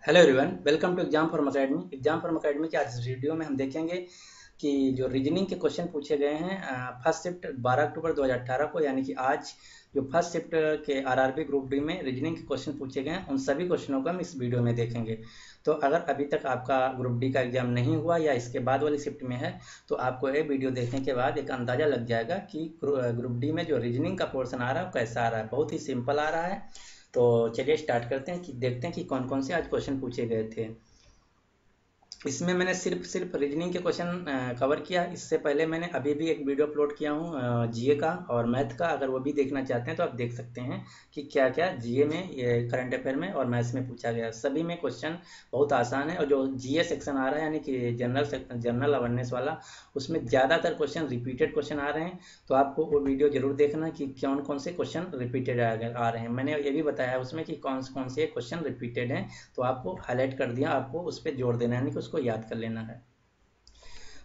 Hello everyone, welcome to Exam Form Academy. Exam Form Academy के आज इस video में हम देखेंगे कि जो रीजनिंग के क्वेश्चन पूछे गए हैं फर्स्ट शिफ्ट 12 अक्टूबर 2018 को, यानी कि आज जो फर्स्ट शिफ्ट के आरआरबी ग्रुप डी में रीजनिंग के क्वेश्चन पूछे गए हैं उन सभी क्वेश्चनों को हम इस वीडियो में देखेंगे। तो अगर अभी तक आपका ग्रुप डी का एग्जाम नहीं हुआ या इसके बाद वाली शिफ्ट में है तो आपको ये वीडियो देखने के बाद एक अंदाजा लग जाएगा कि ग्रुप डी में जो रीजनिंग का पोर्शन आ रहा है वो कैसा आ रहा है। बहुत ही सिंपल आ रहा है। तो चलिए स्टार्ट करते हैं कि देखते हैं कि कौन कौन से आज क्वेश्चन पूछे गए थे। इसमें मैंने सिर्फ रीजनिंग के क्वेश्चन कवर किया। इससे पहले मैंने अभी भी एक वीडियो अपलोड किया हूँ जीए का और मैथ का। अगर वो भी देखना चाहते हैं तो आप देख सकते हैं कि क्या क्या जीए में, करंट अफेयर में और मैथ्स में पूछा गया। सभी में क्वेश्चन बहुत आसान है और जो जीए सेक्शन आ रहा है यानी कि जनरल अवेयरनेस वाला, उसमें ज़्यादातर क्वेश्चन रिपीटेड क्वेश्चन आ रहे हैं। तो आपको वो वीडियो जरूर देखना कि कौन कौन से क्वेश्चन रिपीटेड आ रहे हैं। मैंने ये भी बताया उसमें कि कौन से क्वेश्चन रिपीटेड हैं, तो आपको हाईलाइट कर दिया, आपको उस पर जोर देना है, यानी कि उसको याद कर लेना है।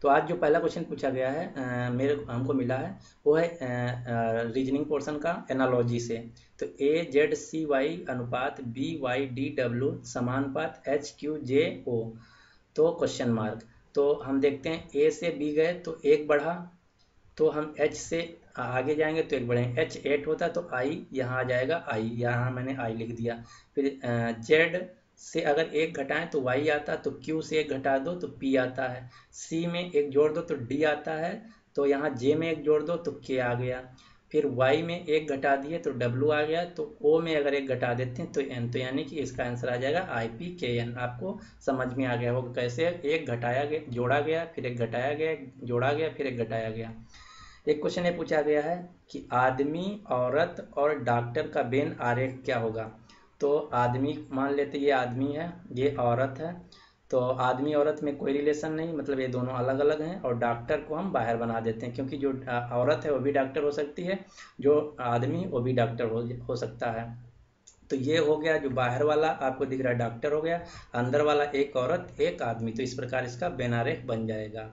तो आज जो पहला क्वेश्चन पूछा गया है मेरे हमको मिला है वो है रीजनिंग पोर्शन का एनालॉजी से। तो ए जेड सी वाई अनुपात बी वाई डी डब्ल्यू समानुपात एच क्यू जे ओ, तो क्वेश्चन मार्क। तो हम देखते हैं ए से बी गए तो एक बढ़ा, तो हम एच से आगे जाएंगे तो एक बढ़ेंगे। एच 8 होता तो आई यहाँ आ जाएगा, आई यहाँ मैंने आई लिख दिया। फिर जेड से अगर एक घटाएं तो वाई आता, तो क्यू से एक घटा दो तो पी आता है। सी में एक जोड़ दो तो डी आता है, तो यहाँ जे में एक जोड़ दो तो के आ गया। फिर वाई में एक घटा दिए तो डब्ल्यू आ गया। तो ओ में अगर एक घटा देते हैं तो एन, तो यानी कि इसका आंसर आ जाएगा आई पी के एन। आपको समझ में आ गया होगा कैसे एक घटाया गया, जोड़ा गया, फिर एक घटाया गया, जोड़ा गया, फिर एक घटाया गया। एक क्वेश्चन ये पूछा गया है कि आदमी, औरत और डॉक्टर का वेन आरेख क्या होगा। तो आदमी मान लेते ये आदमी है, ये औरत है। तो आदमी औरत में कोई रिलेशन नहीं, मतलब ये दोनों अलग अलग हैं। और डॉक्टर को हम बाहर बना देते हैं क्योंकि जो औरत है वो भी डॉक्टर हो सकती है, जो आदमी वो भी डॉक्टर हो सकता है। तो ये हो गया जो बाहर वाला आपको दिख रहा है डॉक्टर हो गया, अंदर वाला एक औरत एक आदमी। तो इस प्रकार इसका वेन आरेख बन जाएगा।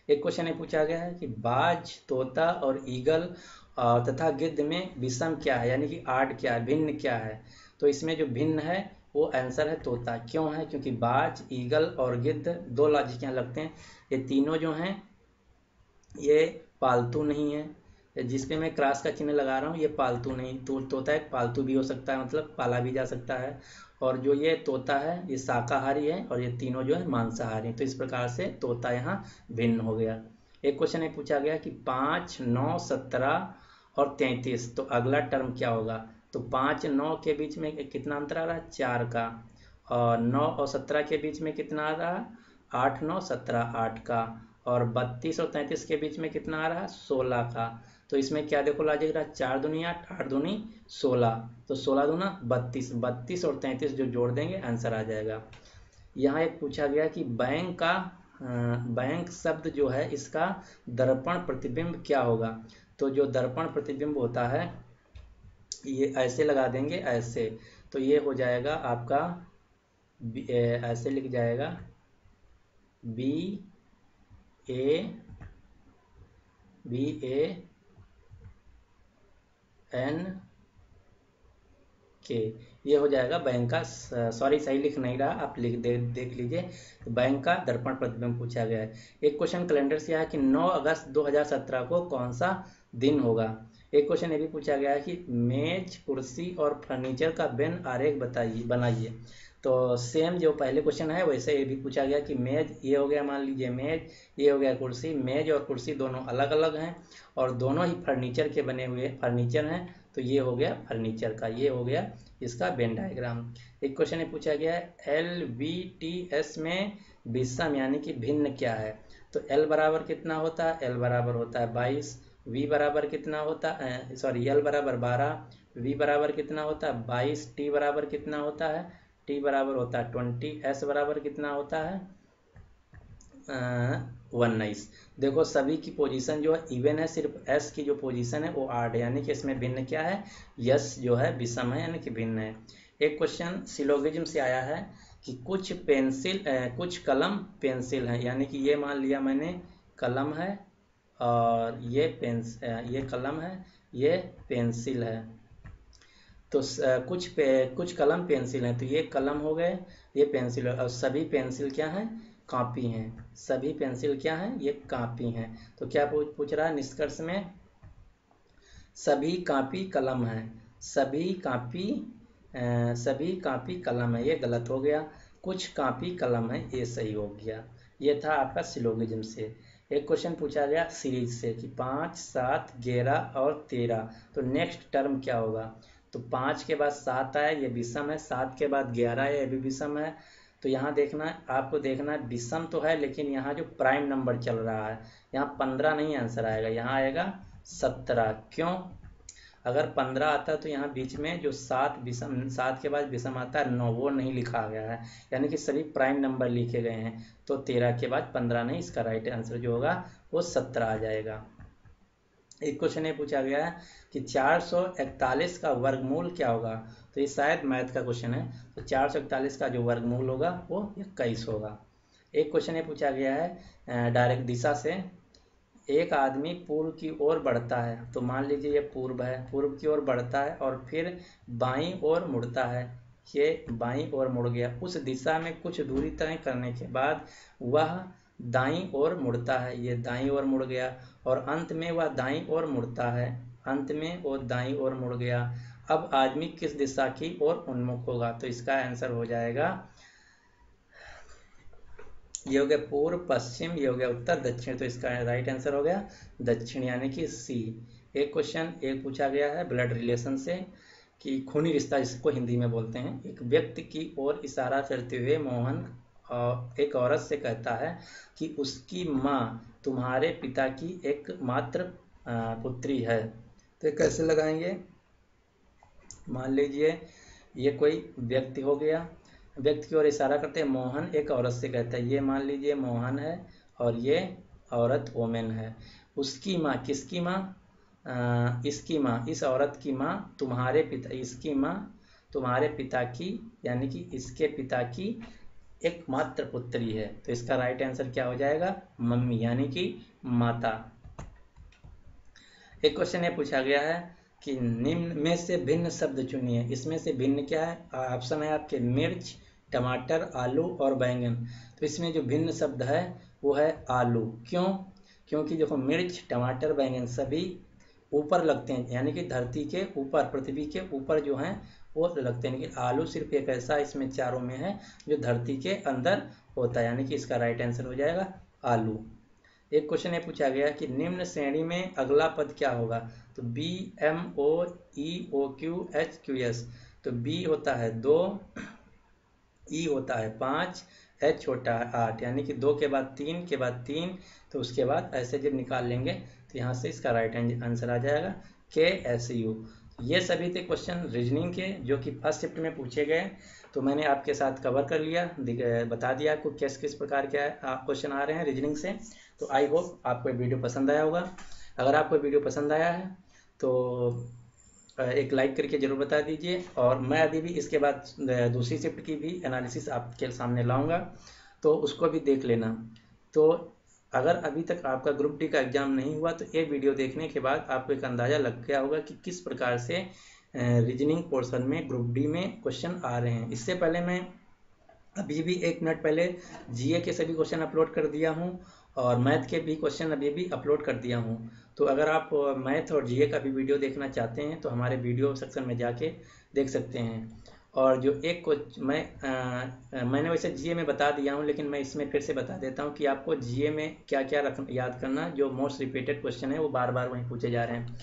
एक क्वेश्चन ये पूछा गया है कि बाज, तोता और ईगल तथा गिद्ध में विषम क्या है, यानी कि आड क्या है, भिन्न क्या है। तो इसमें जो भिन्न है वो आंसर है तोता। क्यों है? क्योंकि बाज, ईगल और गिद्ध दो लॉजिक यहाँ लगते हैं। ये तीनों जो हैं ये पालतू नहीं है। जिसपे मैं क्रॉस का चिन्ह लगा रहा हूँ ये पालतू नहीं, तो तोता एक पालतू भी हो सकता है, मतलब पाला भी जा सकता है। और जो ये तोता है ये शाकाहारी है और ये तीनों जो है मांसाहारी। तो इस प्रकार से तोता यहाँ भिन्न हो गया। एक क्वेश्चन ये पूछा गया कि 5, 9, 17 और 33, तो अगला टर्म क्या होगा। तो 5, 9 के बीच में कितना अंतर आ रहा है, 4 का। और 9 और 17 के बीच में कितना आ रहा है, 8, 9, 17, 8 का। और 32 और 33 के बीच में कितना आ रहा है, 16 का। तो इसमें क्या देखो लॉजिक रहा, 4 दूनी 8, 8 दूनी 16, तो 16 दूना 32, 32 और 33 जो जोड़ देंगे आंसर आ जाएगा। यहाँ एक पूछा गया कि बैंक शब्द जो है इसका दर्पण प्रतिबिंब क्या होगा। तो जो दर्पण प्रतिबिंब होता है ये ऐसे लगा देंगे, ऐसे। तो ये हो जाएगा आपका ऐसे लिख जाएगा B A B A N K, ये हो जाएगा बैंक का। सॉरी सही लिख नहीं रहा, आप देख लीजिए। तो बैंक का दर्पण प्रतिबिंब पूछा गया है। एक क्वेश्चन कैलेंडर से आया कि 9 अगस्त 2017 को कौन सा दिन होगा। एक क्वेश्चन ये भी पूछा गया है कि मेज, कुर्सी और फर्नीचर का वेन आरेख बताइए, बनाइए। तो सेम जो पहले क्वेश्चन है वैसे ये भी पूछा गया कि मेज, ये हो गया मान लीजिए मेज, ये हो गया कुर्सी। मेज और कुर्सी दोनों अलग अलग हैं और दोनों ही फर्नीचर के बने हुए फर्नीचर हैं। तो ये हो गया फर्नीचर का, ये हो गया इसका वेन डायग्राम। एक क्वेश्चन ये पूछा गया है LVTS में विषम यानी कि भिन्न क्या है। तो L बराबर कितना होता है, L बराबर होता है 22। V बराबर कितना होता है, सॉरी L बराबर 12, V बराबर कितना होता है 22, T बराबर कितना होता है, T बराबर होता है 20, S बराबर कितना होता है 19। देखो सभी की पोजीशन जो है इवन है, सिर्फ एस की जो पोजीशन है वो आड है, यानी कि इसमें भिन्न क्या है, यस जो है विषम है यानी कि भिन्न है। एक क्वेश्चन सिलोगिज्म से आया है कि कुछ कलम पेंसिल है, यानी कि ये मान लिया मैंने कलम है और ये कलम है, ये पेंसिल है। तो कुछ कलम पेंसिल हैं, तो ये कलम हो गए, ये पेंसिल, और सभी पेंसिल क्या हैं, कॉपी हैं। सभी पेंसिल क्या हैं, ये कॉपी हैं। तो क्या पूछ रहा है निष्कर्ष में, सभी कॉपी कलम है, सभी कॉपी कलम है, ये गलत हो गया। कुछ कॉपी कलम है, ये सही हो गया। ये था आपका सिलोगिज्म से। एक क्वेश्चन पूछा गया सीरीज से कि 5, 7, 11 और 13, तो नेक्स्ट टर्म क्या होगा। तो 5 के बाद 7 आया, ये विषम है। 7 के बाद 11 है, ये भी विषम है। तो यहाँ देखना है, आपको देखना है, विषम तो है लेकिन यहाँ जो प्राइम नंबर चल रहा है, यहाँ 15 नहीं आंसर आएगा, यहाँ आएगा 17। क्यों, अगर 15 आता है तो यहाँ बीच में जो 7 के बाद विषम आता है 9, वो नहीं लिखा गया है, यानी कि सभी प्राइम नंबर लिखे गए हैं। तो 13 के बाद 15 नहीं, इसका राइट आंसर जो होगा वो 17 आ जाएगा। एक क्वेश्चन ये पूछा गया है कि 441 का वर्गमूल क्या होगा। तो ये शायद मैथ का क्वेश्चन है। तो 441 का जो वर्गमूल होगा वो 21 होगा। एक क्वेश्चन ये पूछा गया है डायरेक्ट दिशा से, एक आदमी पूर्व की ओर बढ़ता है, तो मान लीजिए ये पूर्व है, पूर्व की ओर बढ़ता है और फिर बाईं ओर मुड़ता है, ये बाईं ओर मुड़ गया। उस दिशा में कुछ दूरी तय करने के बाद वह दाईं ओर मुड़ता है, ये दाईं ओर मुड़ गया, और अंत में वह दाईं ओर मुड़ता है, अंत में वो दाईं ओर मुड़ गया। अब आदमी किस दिशा की ओर उन्मुख होगा। तो इसका आंसर हो जाएगा, ये हो गया पूर्व, पश्चिम, ये हो गया उत्तर, दक्षिण। तो इसका राइट आंसर हो गया दक्षिण, यानी कि सी। एक क्वेश्चन एक पूछा गया है ब्लड रिलेशन से कि खूनी रिश्ता जिसको हिंदी में बोलते हैं। एक व्यक्ति की ओर इशारा करते हुए मोहन एक औरत से कहता है कि उसकी माँ तुम्हारे पिता की एकमात्र पुत्री है। तो कैसे लगाएंगे, मान लीजिए ये कोई व्यक्ति हो गया, व्यक्ति की ओर इशारा करते हैं, मोहन एक औरत से कहता है, ये मान लीजिए मोहन है और ये औरत वोमेन है। उसकी माँ, किसकी माँ, इसकी माँ, इस औरत की माँ तुम्हारे पिता, इसकी माँ तुम्हारे पिता की, यानी कि इसके पिता की एकमात्र पुत्री है। तो इसका राइट आंसर क्या हो जाएगा, मम्मी, यानी कि माता। एक क्वेश्चन ये पूछा गया है कि निम्न में से भिन्न शब्द चुनिए। इसमें से भिन्न क्या है, ऑप्शन है आपके मिर्च, टमाटर, आलू और बैंगन। तो इसमें जो भिन्न शब्द है वो है आलू। क्यों, क्योंकि देखो मिर्च, टमाटर, बैंगन सभी ऊपर लगते हैं, यानी कि धरती के ऊपर, पृथ्वी के ऊपर जो हैं वो लगते हैं, लेकिन आलू सिर्फ एक ऐसा इसमें चारों में है जो धरती के अंदर होता है, यानी कि इसका राइट आंसर हो जाएगा आलू। एक क्वेश्चन ये पूछा गया कि निम्न श्रेणी में अगला पद क्या होगा। तो B M O E O Q H Q S. तो बी होता है 2, ई होता है 5, एच होता है 8, यानी कि 2 के बाद 3 के बाद 3, तो उसके बाद ऐसे जब निकाल लेंगे तो यहाँ से इसका राइट आंसर आ जाएगा के एस यू। ये सभी थे क्वेश्चन रीजनिंग के जो कि फर्स्ट शिफ्ट में पूछे गए। तो मैंने आपके साथ कवर कर लिया, बता दिया आपको किस किस प्रकार के क्वेश्चन आ रहे हैं रीजनिंग से। तो आई होप आपको वीडियो पसंद आया होगा। अगर आपको वीडियो पसंद आया है तो एक लाइक करके जरूर बता दीजिए, और मैं अभी भी इसके बाद दूसरी शिफ्ट की भी एनालिसिस आपके सामने लाऊंगा, तो उसको भी देख लेना। तो अगर अभी तक आपका ग्रुप डी का एग्जाम नहीं हुआ तो ये वीडियो देखने के बाद आपको एक अंदाज़ा लग गया होगा कि किस प्रकार से रीजनिंग पोर्शन में ग्रुप डी में क्वेश्चन आ रहे हैं। इससे पहले मैं अभी भी 1 मिनट पहले जीए के सभी क्वेश्चन अपलोड कर दिया हूँ और मैथ के भी क्वेश्चन अभी भी अपलोड कर दिया हूँ। तो अगर आप मैथ और जीए का भी वीडियो देखना चाहते हैं तो हमारे वीडियो सेक्शन में जाके देख सकते हैं। और जो एक मैंने वैसे जीए में बता दिया हूँ, लेकिन मैं इसमें फिर से बता देता हूँ कि आपको जीए में क्या क्या याद करना। जो मोस्ट रिपीटेड क्वेश्चन है वो बार बार वहीं पूछे जा रहे हैं।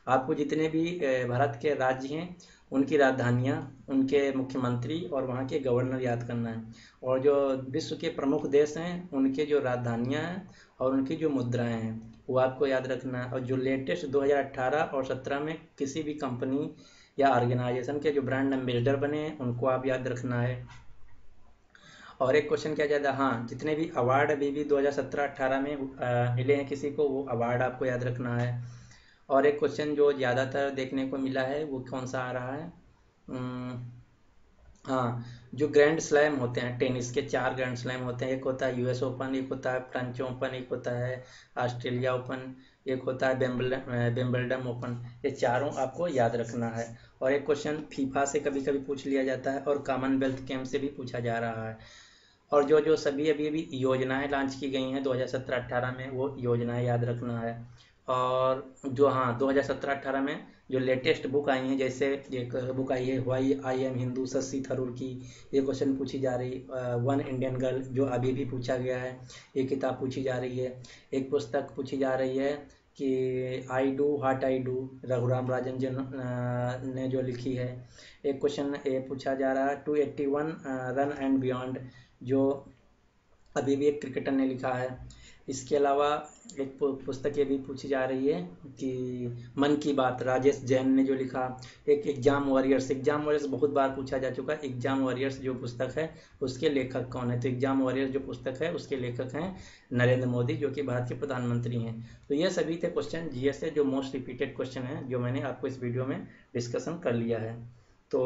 आपको जितने भी भारत के राज्य हैं उनकी राजधानियाँ, उनके मुख्यमंत्री और वहाँ के गवर्नर याद करना है, और जो विश्व के प्रमुख देश हैं उनके जो राजधानियाँ हैं और उनकी जो मुद्राएं हैं वो आपको याद रखना है। और जो लेटेस्ट 2018 और 17 में किसी भी कंपनी या ऑर्गेनाइजेशन के जो ब्रांड एम्बेसडर बने हैं उनको आप याद रखना है। और एक क्वेश्चन क्या ज़्यादा, हाँ, जितने भी अवार्ड अभी भी 2017-18 में मिले हैं किसी को, वो अवार्ड आपको याद रखना है। और एक क्वेश्चन जो ज़्यादातर देखने को मिला है वो कौन सा आ रहा है, हाँ, जो ग्रैंड स्लैम होते हैं टेनिस के 4 ग्रैंड स्लैम होते हैं। एक होता है यूएस ओपन, एक होता है फ्रेंच ओपन, एक होता है ऑस्ट्रेलिया ओपन, एक होता है विंबलडन ओपन। ये चारों आपको याद रखना है। और एक क्वेश्चन फीफा से कभी कभी पूछ लिया जाता है और कॉमनवेल्थ गेम से भी पूछा जा रहा है। और जो जो सभी अभी अभी योजनाएं लॉन्च की गई हैं 2017-18 में, वो योजनाएं याद रखना है। और जो हाँ 2017-18 में जो लेटेस्ट बुक आई हैं, जैसे एक बुक आई है why I am Hindu, Shashi Tharoor की, ये क्वेश्चन पूछी जा रही। वन इंडियन गर्ल जो अभी भी पूछा गया है, ये किताब पूछी जा रही है। एक पुस्तक पूछी जा रही है कि I do what I do, Raghuram Rajan ji ने जो लिखी है। एक क्वेश्चन ये पूछा जा रहा है 281 रन एंड बियॉन्ड, जो अभी भी एक क्रिकेटर ने लिखा है। इसके अलावा एक पुस्तक ये भी पूछी जा रही है कि मन की बात, राजेश जैन ने जो लिखा। एक एग्जाम वॉरियर्स बहुत बार पूछा जा चुका है। एग्जाम वॉरियर्स जो पुस्तक है उसके लेखक कौन है? तो एग्जाम वॉरियर्स जो पुस्तक है उसके लेखक हैं नरेंद्र मोदी, जो कि भारत के प्रधानमंत्री हैं। तो ये सभी थे क्वेश्चन जीएस से जो मोस्ट रिपीटेड क्वेश्चन है, जो मैंने आपको इस वीडियो में डिस्कशन कर लिया है। तो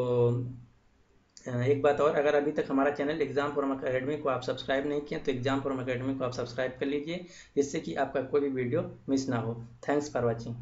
एक बात और, अगर अभी तक हमारा चैनल एग्जाम फॉर्म अकेडमी को आप सब्सक्राइब नहीं किए तो एग्जाम फॉर्म अकेडमी को आप सब्सक्राइब कर लीजिए, जिससे कि आपका कोई भी वीडियो मिस ना हो। Thanks for watching.